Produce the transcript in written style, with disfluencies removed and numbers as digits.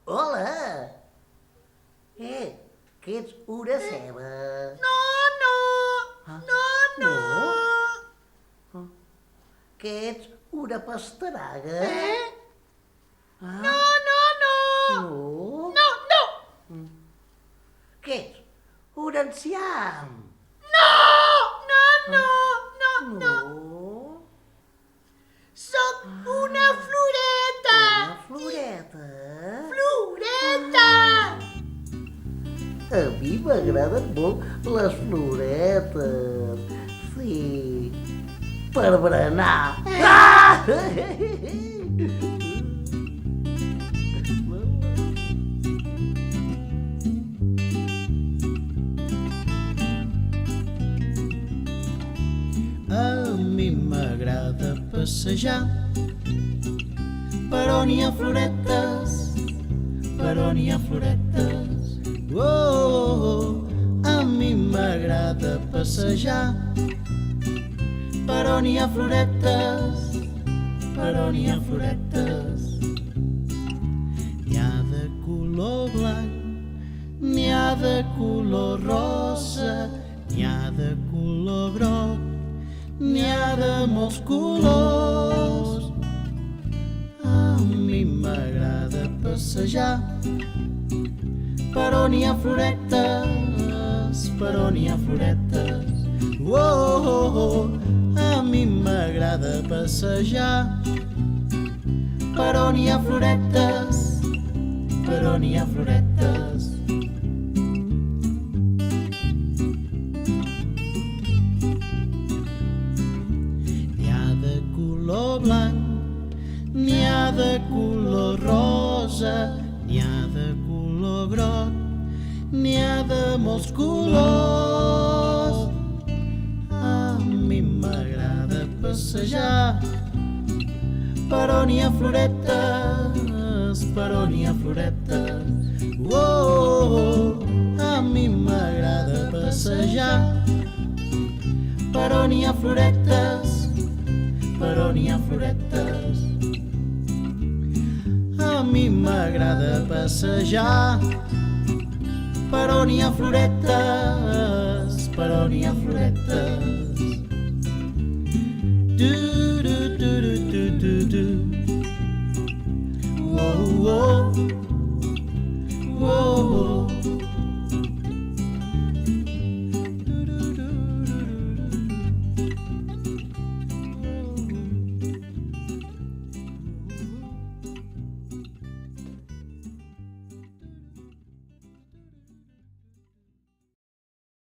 Hola! Que ets una ceba. No, no, Ah, no, no. Que ets una pastanaga. Ah, No, no, no. no. No, no. Que ets un enciam. No, no, no, no, no. No. Soc una floreta. Una floreta. Floreta. A mi m'agraden molt les floretes. Sí, per berenar. Ah! A mi m'agrada passejar per on hi ha floretes, per on hi ha floretes. A mi m'agrada passejar per on hi ha floretes, per on hi ha floretes. N'hi ha de color blanc, n'hi ha de color rosa, n'hi ha de color groc, n'hi ha de molts colors. A mi m'agrada passejar per on hi ha floretes, per on hi ha floretes. A mi m'agrada passejar per on hi ha floretes, per on hi ha floretes. N'hi ha de color blanc, n'hi ha de color rosa, n'hi ha de color groc, n'hi ha de molts colors. A mi m'agrada passejar per on hi ha floretes, per on hi ha floretes. A mi m'agrada passejar per on hi ha floretes, per on hi ha floretes. A mi m'agrada passejar per on hi ha floretes, per on hi ha floretes. Du, du, du, du, du, du, du.